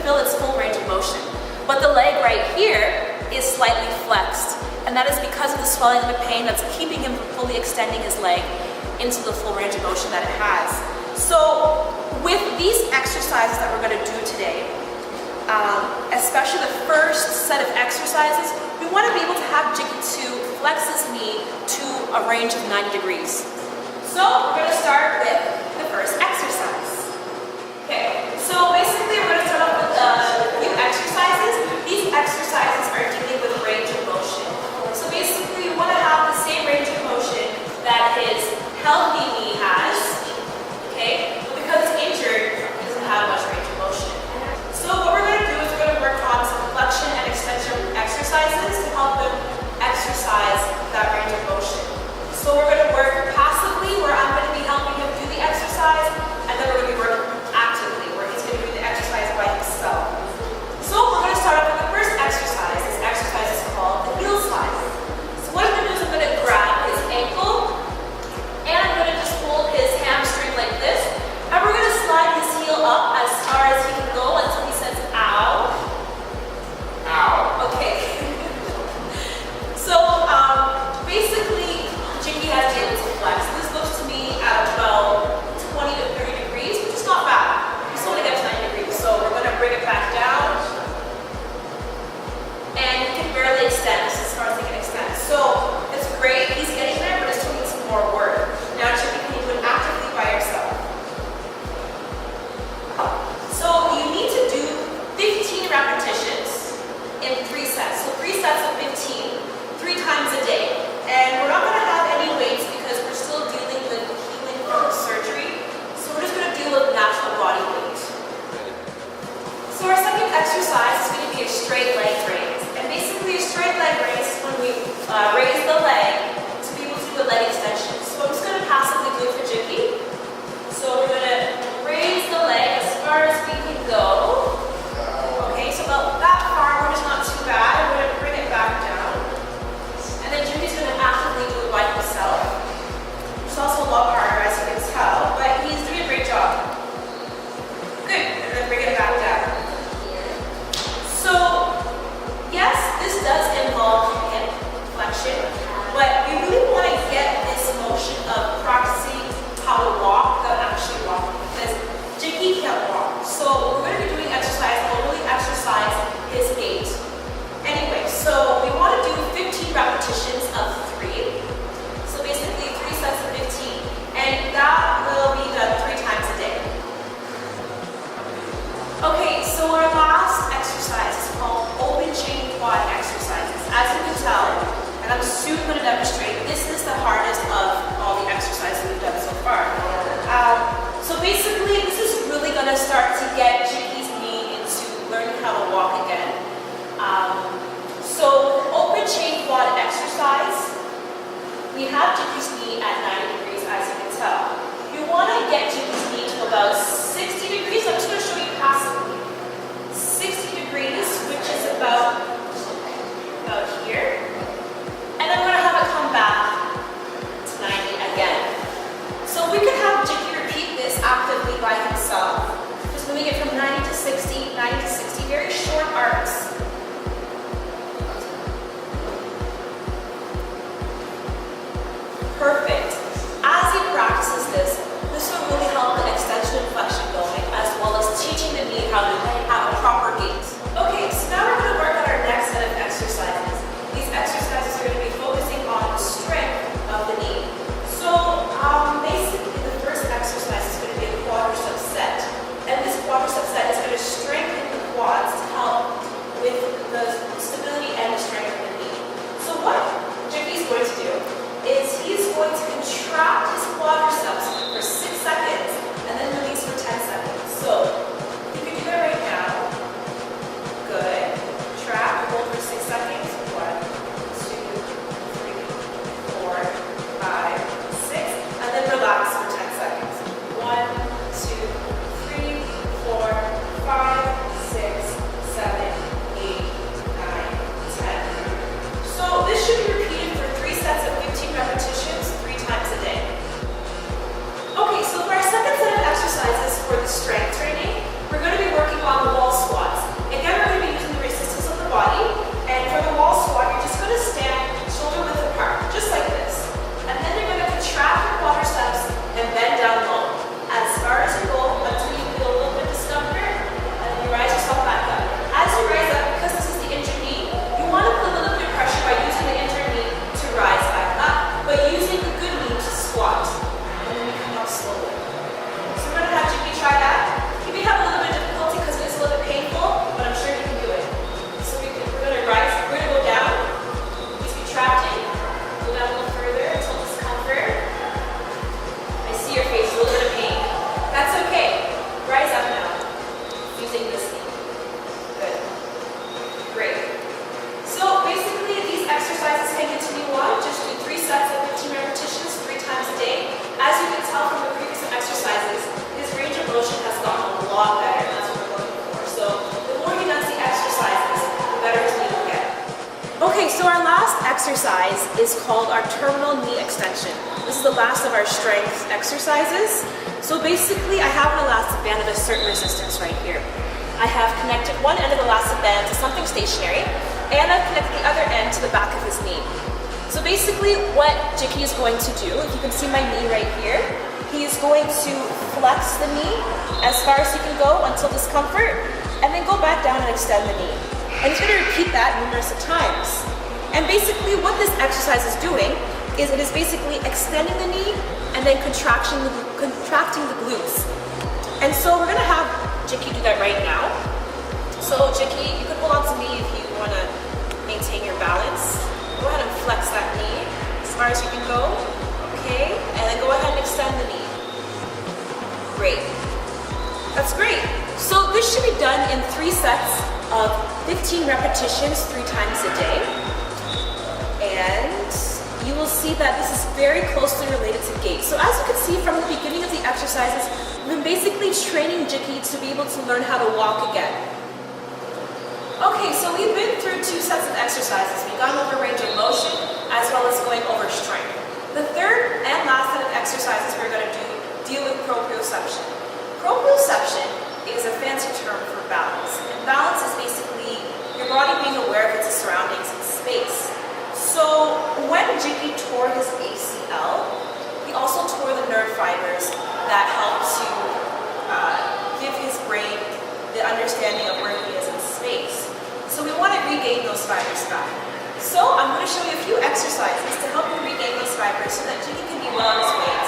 feel its full range of motion. But the leg right here is slightly flexed, and that is because of the swelling and the pain that's keeping him from fully extending his leg into the full range of motion that it has. So with these exercises that we're going to do today, especially the first set of exercises, we want to be able to have Jicky to flex his knee to a range of 90 degrees. So we're going to start with the first exercise. Okay, so basically we're going to start off with a few exercises. These exercises are dealing with range of motion. So basically you want to have the same range of motion that his healthy knee has, okay? But because it's injured, it doesn't have much range of motion. So what we're going to do is we're going to work on some flexion and extension exercises to help him exercise that range of motion. So we're going to work passively, where I'm going to be helping him do the exercise, and then we're going to be working actively, where he's going to do the exercise by himself. So we're going to start off with the first exercise. This exercise is called the heel slide. So what I'm going to do is I'm going to grab his ankle, and I'm going to just hold his hamstring like this, and we're going to slide his heel up as far as he can go until he says, ow. Ow. Okay. So basically, Jicky has been able to flex. This looks to me at about 20 to 30 degrees, which is not bad. We still want to get to 90 degrees, so we're going to bring it back down. And he can barely extend. This is as far as he can extend. So it's great. He's getting there, but it's still needs some more work. Now, Jicky, can you do it actively by yourself? So you need to do 15 repetitions in 3 sets. So 3 sets of 15, 3 times a day. And we're not going to have any weights because we're still dealing with healing from surgery. So we're just going to deal with natural body weight. So our second exercise is going to be a straight leg raise. And basically a straight leg raise is when we raise the leg to be able to do a leg extension. So I'm just going to passively do it for Jicky. So we're going to raise the leg as far as we can go. Okay, so about that far, which is not too bad. We're going to bring it back down. And then Jicky's going to actively do it by himself. It's also a lot harder, as you can tell, but he's doing a great job. Good. And then bring it back down. So, yes, this does involve hip flexion, but we really want to get this motion of practicing how to walk without actually walking, because Jicky can't walk. So we're going to be doing exercise that will really exercise his gait. Anyway, so we want to do 15 repetitions of 3. So basically 3 sets of 15. And that will be done 3 times a day. Okay, so our last exercise is called open chain quad exercises. As you can tell, and I'm soon going to demonstrate, this is the hardest of all the exercises we've done so far. So basically, this is really going to start to get Jicky's knee into learning how to walk again. So open chain quad exercise, we have Jicky's knee at 90 degrees, as you can tell. You want to get Jicky's knee to about 60 degrees. I'm just going to show you passively. 60 degrees, which is about here. And then we're going to have it come back to 90 again. So we could have Jicky repeat this actively by himself, just moving it from 90 to 60, 90 to 60, very short arcs. Perfect. As he practices this, this will really help the extension and flexion lot better. That's what we're looking for. So the more he does the exercises, the better his knee will get. Okay, so our last exercise is called our terminal knee extension. This is the last of our strength exercises. So basically, I have an elastic band of a certain resistance right here. I have connected one end of the elastic band to something stationary, and I've connected the other end to the back of his knee. So basically, what Jicky is going to do, if you can see my knee right here, he is going to flex the knee as far as he can go until discomfort, and then go back down and extend the knee. And he's going to repeat that numerous of times. And basically, what this exercise is doing is it is basically extending the knee and then contracting the glutes. And so we're going to have Jicky do that right now. So Jicky, you can hold on to me if you want to maintain your balance. Go ahead and flex that knee as far as you can go. Okay, and then go ahead and extend the knee. Great. That's great. So this should be done in 3 sets of 15 repetitions 3 times a day. And you will see that this is very closely related to gait. So as you can see from the beginning of the exercises, we've been basically training Jicky to be able to learn how to walk again. Okay, so we've been through 2 sets of exercises. We've gone over range of motion as well as going over strength. The third and last set of exercises we're going to deal with proprioception. Proprioception is a fancy term for balance. And balance is basically your body being aware of its surroundings in space. So when Jicky tore his ACL, he also tore the nerve fibers that help to give his brain the understanding of where he is in space. So we want to regain those fibers back. So I'm going to show you a few exercises to help you regain those fibers so that Jicky can be well on his way